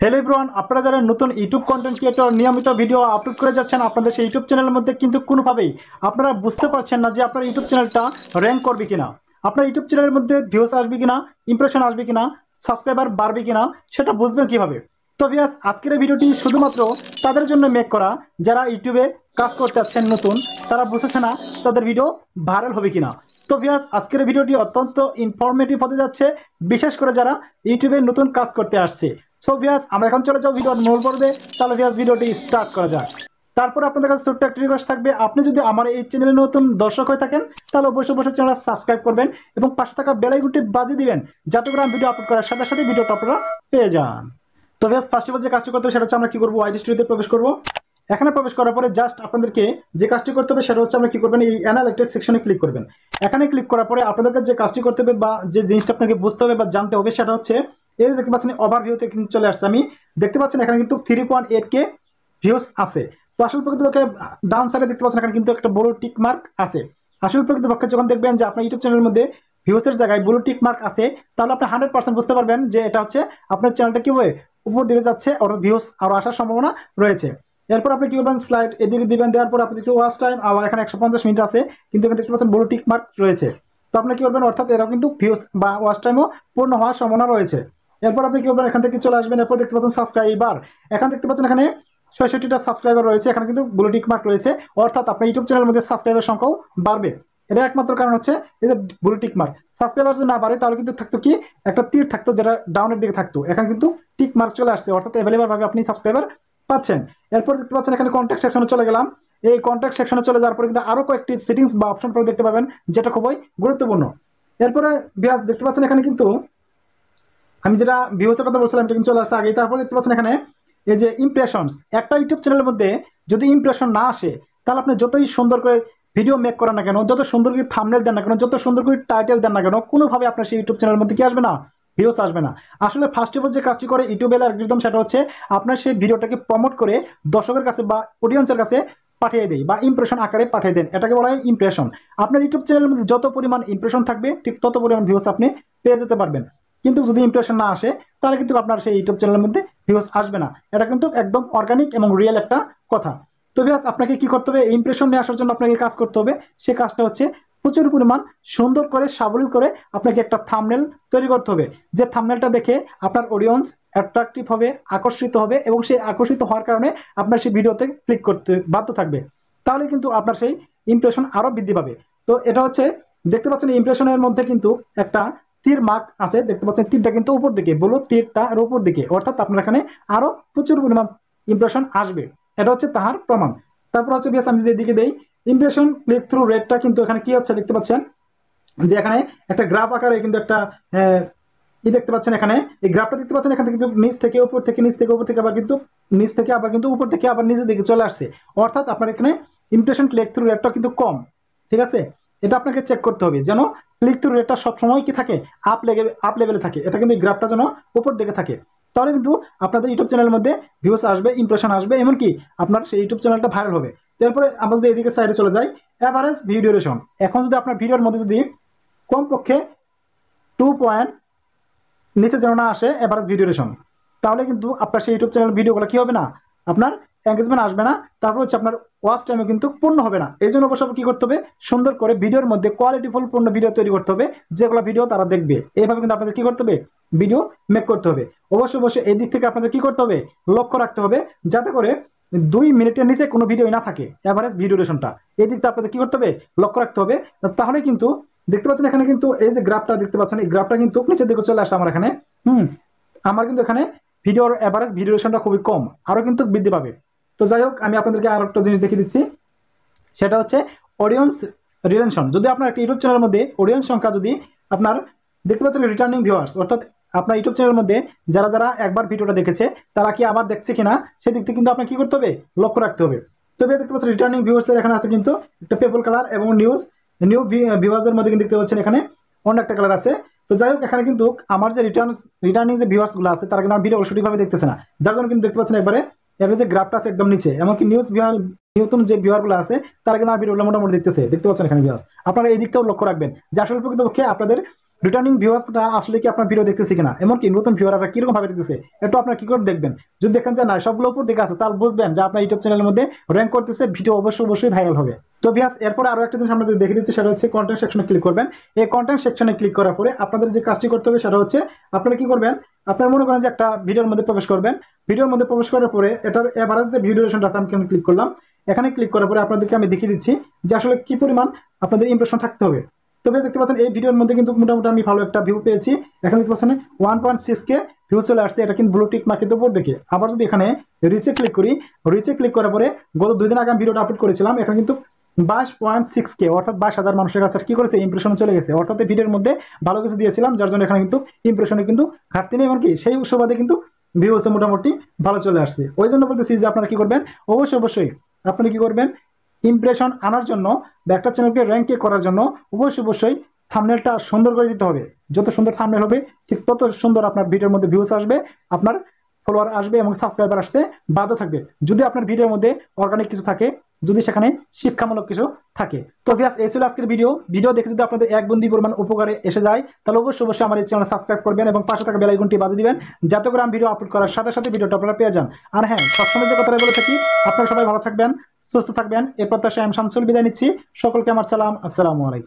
Hello everyone, আপনারা যারা নতুন ইউটিউব কন্টেন্ট ক্রিয়েটর নিয়মিত ভিডিও আপলোড করে যাচ্ছেন, আপনাদের সেই ইউটিউব চ্যানেলের মধ্যে কিন্তু কোনোভাবেই আপনারা বুঝতে পারছেন না যে আপনার ইউটিউব চ্যানেলটা র্যাঙ্ক করবে কিনা, আপনার ইউটিউব চ্যানেলের মধ্যে ভিউজ আসবে কিনা, ইমপ্রেশন আসবে কিনা, সাবস্ক্রাইবার বাড়বে কিনা, সেটা বুঝবেন কিভাবে। তো ভিউয়ার্স, আজকের এই ভিডিওটি শুধুমাত্র তাদের জন্য মেক করা যারা ইউটিউবে কাজ করতে যাচ্ছেন নতুন, তারা বুঝেছে না তাদের ভিডিও ভাইরাল হবে কিনা। তো ভিউয়ার্স, আজকের ভিডিওটি অত্যন্ত ইনফরমেটিভ হতে যাচ্ছে, বিশেষ করে যারা ইউটিউবে নতুন কাজ করতে আসছে। সো ভিউয়ার্স, আমরা এখন চলে যাও ভিডিওর মূল পর্বে। তাহলে ভিউয়ার্স, ভিডিওটি স্টার্ট করা যাক। তারপর আপনাদের কাছে ছোট্ট একটা রিকোয়েস্ট থাকবে, আপনি যদি আমার এই চ্যানেলে নতুন দর্শক হয়ে থাকেন তাহলে অবশ্যই চ্যানেলটা সাবস্ক্রাইব করবেন এবং পাশে থাকা বেল আইকনটি বাজিয়ে দিবেন, যাতে করে আমি ভিডিও আপলোড করার সাথে সাথে ভিডিওটা আপনারা পেয়ে যান। তো ভিউয়ার্স, ফার্স্ট অফ অল যে কাজটি করতে হবে সেটা হচ্ছে আমরা কি করব, ওয়াইটি স্টুডিওতে প্রবেশ করব। এখানে প্রবেশ করার পরে জাস্ট আপনাদেরকে যে কাজটি করতে হবে সেটা হচ্ছে আমরা কি করবেন, এই অ্যানালিটিক্স সেকশনে ক্লিক করবেন। এখানে ক্লিক করার পরে আপনাদেরকে যে কাজটি করতে হবে বা যে জিনিসটা আপনাকে বুঝতে হবে বা জানতে হবে সেটা হচ্ছে, এই দেখতে পাচ্ছেন ওভারভিউতে কিন্তু চলে আসছে। আমি দেখতে পাচ্ছেন এখানে কিন্তু 3.8K ভিউজ আছে। তো আসল প্রকৃতপক্ষে ডাউন সাইডে দেখতে পাচ্ছেন এখানে কিন্তু একটা বড় টিক মার্ক আছে। আসল প্রকৃতপক্ষে যখন দেখবেন যে আপনার ইউটিউব চ্যানেলের মধ্যে ভিউসের জায়গায় ব্লু টিক মার্ক আছে, তাহলে আপনি 100% বুঝতে পারবেন যে এটা হচ্ছে আপনার চ্যানেলটা কীভাবে উপর দিকে যাচ্ছে, অর্থাৎ ভিউস আরও আসার সম্ভাবনা রয়েছে। এরপর আপনি কি করবেন, স্লাইড এদিকে দিবেন, দেওয়ার পর আপনি দেখতে ওয়াচ টাইম আবার এখানে 150 মিনিট আছে, কিন্তু এখানে দেখতে পাচ্ছেন ব্লু টিক মার্ক রয়েছে। তো আপনি কি করবেন, অর্থাৎ এরাও কিন্তু ভিউস বা ওয়াচ টাইমও পূর্ণ হওয়ার সম্ভাবনা রয়েছে। এরপর আপনি কি করবেন, এখান থেকে চলে আসবেন। এরপর দেখতে পাচ্ছেন সাবস্ক্রাইবার, এখানে দেখতে পাচ্ছেন এখানে 66টা সাবস্ক্রাইবার রয়েছে, এখানে কিন্তু ব্লু টিক মার্ক রয়েছে, অর্থাৎ আপনার ইউটিউব চ্যানেলের মধ্যে সাবস্ক্রাইবার সংখ্যাও বাড়বে। এটা একমাত্র কারণ হচ্ছে এই যে ব্লু টিক মার্ক। সাবস্ক্রাইবার যদি না বাড়ে তাহলে কিন্তু থাকতো কি, একটা তীর থাকতো যেটা ডাউনের দিকে থাকতো, এখানে কিন্তু টিক মার্ক চলে আসছে, অর্থাৎ অ্যাভেলেবল ভাবে আপনি সাবস্ক্রাইবার পাচ্ছেন। এরপর দেখতে পাচ্ছেন এখানে কন্ট্যাক্ট সেকশনে চলে গেলাম। এই কন্ট্যাক্ট সেকশনে চলে যাওয়ার পরে কিন্তু আরো কয়েকটি সেটিংস বা অপশন পরে দেখতে পাবেন, যেটা খুবই গুরুত্বপূর্ণ। এরপরে ভিউয়ার্স দেখতে পাচ্ছেন এখানে কিন্তু আমি যেটা ভিউসের কথা বলছিলাম এটা কিন্তু চলে আসছে আগে। তারপর দেখতে পাচ্ছেন এখানে এই যে ইমপ্রেশনস, একটা ইউটিউব চ্যানেলের মধ্যে যদি ইমপ্রেশন না আসে তাহলে আপনি যতই সুন্দর করে ভিডিও মেক করেন না কেন, যত সুন্দর করে থাম্বনেল দেন না কেন, যত সুন্দর করে টাইটেল দেন না কেন, কোনোভাবে আপনার সেই ইউটিউব চ্যানেলের মধ্যে কি আসবে না, ভিউস আসবে না। আসলে ফার্স্ট অফ অল যে কাজটি করে ইউটিউবের অ্যালগরিদম সেটা হচ্ছে আপনার সেই ভিডিওটাকে প্রমোট করে দর্শকের কাছে বা অডিয়েন্সের কাছে পাঠিয়ে দেয় বা ইমপ্রেশন আকারে পাঠিয়ে দেন, এটাকে বলা হয় ইমপ্রেশন। আপনার ইউটিউব চ্যানেলের মধ্যে যত পরিমাণ ইমপ্রেশন থাকবে ঠিক তত পরিমাণ ভিউস আপনি পেয়ে যেতে পারবেন। কিন্তু যদি ইমপ্রেশন না আসে তাহলে কিন্তু আপনার সেই ইউটিউব চ্যানেলের মধ্যে ভিউস আসবে না। এটা কিন্তু একদম অর্গানিক এবং রিয়েল একটা কথা। তো ভিউয়ার্স, আপনাকে কি করতে হবে, ইমপ্রেশন নিয়ে আসার জন্য আপনাকে কাজ করতে হবে। সে কাজটা হচ্ছে প্রচুর পরিমাণ সুন্দর করে সাবলীল করে আপনাকে একটা থাম্বনেল তৈরি করতে হবে, যে থাম্বনেলটা দেখে আপনার অডিয়েন্স অ্যাট্রাকটিভ হবে, আকর্ষিত হবে এবং সেই আকর্ষিত হওয়ার কারণে আপনার সেই ভিডিওতে ক্লিক করতে বাধ্য থাকবে। তাহলে কিন্তু আপনার সেই ইমপ্রেশন আরও বৃদ্ধি পাবে। তো এটা হচ্ছে দেখতে পাচ্ছেন ইমপ্রেশনের মধ্যে কিন্তু একটা তীর মার্ক আছে, দেখতে পাচ্ছেন তীরটা কিন্তু উপর দিকে, বলো তীরটা আর উপর দিকে, অর্থাৎ আপনার এখানে আরো প্রচুর পরিমাণ ইমপ্রেশন আসবে, এটা হচ্ছে তাহার প্রমাণ। তারপর হচ্ছে বেশ আমি যদি দিকে দেই, ইমপ্রেশন ক্লিক থ্রু রেটটা কিন্তু এখানে কি হচ্ছে দেখতে পাচ্ছেন যে এখানে একটা গ্রাফ আকারে কিন্তু একটা দেখতে পাচ্ছেন, এখানে এই গ্রাফটা দেখতে পাচ্ছেন, এখান থেকে কিন্তু নিচ থেকে উপর থেকে, নিচ থেকে উপর থেকে, আবার কিন্তু নিচ থেকে আবার কিন্তু উপর থেকে আবার নিচের দিকে চলে আসছে, অর্থাৎ আপনার এখানে ইমপ্রেশন ক্লিক থ্রু রেটটা কিন্তু কম। ঠিক আছে, এটা আপনাকে চেক করতে হবে যেন ক্লিক থ্রু রেটটা সবসময় কি থাকে, আপ লেভেলে থাকে, এটা কিন্তু গ্রাফটা যেন উপর দিকে থাকে। তাহলে কিন্তু আপনাদের ইউটিউব চ্যানেলের মধ্যে ভিউস আসবে, ইমপ্রেশন আসবে, এমনকি আপনার সেই ইউটিউব চ্যানেলটা ভাইরাল হবে। তারপরে আমরা যদি এদিকে সাইডে চলে যাই, অ্যাভারেজ ভিডিও ডিউরেশন, এখন যদি আপনার ভিডিওর মধ্যে যদি কমপক্ষে 2 পয়েন্ট নিচে যেন না আসে এভারেজ ভিডিও ডিউরেশন, তাহলে কিন্তু আপনার সেই ইউটিউব চ্যানেল ভিডিওগুলো কি হবে না, আপনার এঙ্গেজমেন্ট আসবে না। তারপর হচ্ছে আপনার ওয়াচ টাইমে কিন্তু পূর্ণ হবে না। এই জন্য অবশ্যই কী করতে হবে, সুন্দর করে ভিডিওর মধ্যে কোয়ালিটিফুল পূর্ণ ভিডিও তৈরি করতে হবে, যেগুলো ভিডিও তারা দেখবে। এইভাবে কিন্তু আপনাদের কী করতে হবে, ভিডিও মেক করতে হবে। অবশ্যই এই দিক থেকে আপনাদের কী করতে হবে, লক্ষ্য রাখতে হবে যাতে করে 2 মিনিটের নিচে কোনো ভিডিও না থাকে, অ্যাভারেজ ভিডিও ডিউরেশনটা এই দিকটা আপনাদের কী করতে হবে, লক্ষ্য রাখতে হবে। তাহলে কিন্তু দেখতে পাচ্ছেন এখানে কিন্তু এই যে গ্রাফটা দেখতে পাচ্ছেন, এই গ্রাফটা কিন্তু নিচের দিকে চলে আসে আমার এখানে। আমার কিন্তু এখানে ভিডিওর অ্যাভারেজ ভিডিও ডিউরেশনটা খুবই কম, আরও কিন্তু বৃদ্ধি পাবে। তো যাই হোক, আমি আপনাদেরকে আরো একটা জিনিস দেখিয়ে দিচ্ছি, সেটা হচ্ছে অডিয়েন্স রিটেনশন। যদি আপনার একটা ইউটিউব চ্যানেলের মধ্যে অডিয়েন্স সংখ্যা যদি আপনার দেখতে পাচ্ছেন রিটার্নিং ভিউয়ার্স, অর্থাৎ আপনার ইউটিউব চ্যানেলের মধ্যে যারা যারা একবার ভিডিওটা দেখেছে তারা কি আবার দেখছে কিনা, সেদিক থেকে কিন্তু আপনার কি করতে হবে, লক্ষ্য রাখতে হবে। তবে দেখতে পাচ্ছেন রিটার্নিং ভিউয়ার্সের এখানে আছে কিন্তু একটা পেপল কালার এবং নিউ ভিউয়ার্সের মধ্যে কিন্তু দেখতে পাচ্ছেন এখানে অন্য একটা কালার আছে। তো যাই হোক, এখানে কিন্তু আমার যে রিটার্নিং যে ভিউয়ার্সগুলো আছে তারা কিন্তু আমার ভিডিও সঠিকভাবে দেখতেছে না, যার জন্য কিন্তু দেখতে পাচ্ছেন একবারে এর যে গ্রাফটা আছে একদম নিচে। এমনকি নতুন যে ভিউয়ারগুলো আছে তারা কিন্তু আমার ভিডিওগুলো মোটামুটি দেখতে পাচ্ছেন এখানে ভিউয়ার্স। আপনারা এই দিকটাও লক্ষ্য রাখবেন যে আসলে প্রকৃতপক্ষে আপনাদের রিটার্নিং ভিউয়ার্সরা আসলে কি আপনার ভিডিও দেখতেছে কিনা, এমনকি নতুন ভিউয়াররা কিরকম ভাবে দেখতেছে, এটা আপনার কি করে দেখবেন? যদি দেখেন যে না সবগুলো উপর দিকে আছে, তাহলে বুঝবেন যে আপনার ইউটিউব চ্যানেলের মধ্যে র্যাঙ্ক করতেছে, ভিডিও অবশ্যই ভাইরাল হবে। তো ভিউয়ার্স এরপরে আরো একটা জিনিস আপনাদের দেখে দিচ্ছি, সেটা হচ্ছে কন্টেন্ট সেকশনে ক্লিক করবেন। এই কন্টেন্ট সেকশনে ক্লিক করার পরে আপনাদের যে কাজটি করতে হবে সেটা হচ্ছে আপনারা কি করবেন, আপনারা মনে করেন যে একটা ভিডিওর মধ্যে প্রবেশ করবেন। ভিডিওর মধ্যে প্রবেশ করার পরে এটার এভারেজ যে ভিডিও ডিউরেশনটা আছে আমি ক্লিক করলাম। এখানে ক্লিক করার পরে আপনাদেরকে আমি দেখিয়ে দিচ্ছি যে আসলে কি পরিমাণ আপনাদের ইমপ্রেশন থাকতে হবে। তবে দেখতে পাচ্ছেন এই ভিডিওর মধ্যে কিন্তু মোটামুটি আমি ভালো একটা ভিউ পেয়েছি। এখানে দেখতে পাচ্ছেন 1.6K ভিউ চলে আসছে, এটা কিন্তু ব্লু টিক মার্কের উপর দেখে। আবার যদি এখানে রিচে ক্লিক করি, রিচে ক্লিক করার পরে গত 2 দিন আগে আমি ভিডিওটা আপলোড করেছিলাম, এখানে কিন্তু 22.6K অর্থাৎ 22,000 মানুষের কাছে কি করেছে, ইমপ্রেশন চলে গেছে। অর্থাৎ এই ভিডিওর মধ্যে ভালো কিছু দিয়েছিলাম, যার জন্য এখানে কিন্তু ইমপ্রেশনে কিন্তু ঘাটতি নেই, এমনকি সেই সুবাদে কিন্তু ভিউস মোটামুটি ভালো চলে আসছে। ওই জন্য বলতেছি যে আপনারা কি করবেন, অবশ্যই আপনারা কি করবেন, ইমপ্রেশন আনার জন্য বা একটা চ্যানেলকে র্যাঙ্কে করার জন্য অবশ্যই থাম্বনেলটা সুন্দর করে দিতে হবে। যত সুন্দর থাম্বনেল হবে ঠিক তত সুন্দর আপনার ভিডিওর মধ্যে ভিউস আসবে, আপনার ফলোয়ার আসবে এবং সাবস্ক্রাইবার আসতে বাধ্য থাকবে। যদি আপনার ভিডিওর মধ্যে অর্গানিক কিছু থাকে, যদি সেখানে শিক্ষামূলক কিছু থাকে। তো ভিউয়ার্স এই ছিল আজকের ভিডিও দেখে যদি আপনাদের এক বন্দি পরিমাণ উপকারে এসে যায়, তাহলে অবশ্যই আমার এই চ্যানেল সাবস্ক্রাইব করবেন এবং পাশে থাকা বেল আইকনটি বাজিয়ে দিবেন, যাতে করে আমি ভিডিও আপলোড করার সাথে ভিডিওটা আপনারা পেয়ে যান। আর হ্যাঁ, সবসময় যে কথাটা বলে থাকি, আপনারা সবাই ভালো থাকবেন, সুস্থ থাকবেন, এ প্রত্যাশায় আমি শামসুল বিদায় নিচ্ছি। সকলকে আমার সালাম, আসসালামু আলাইকুম।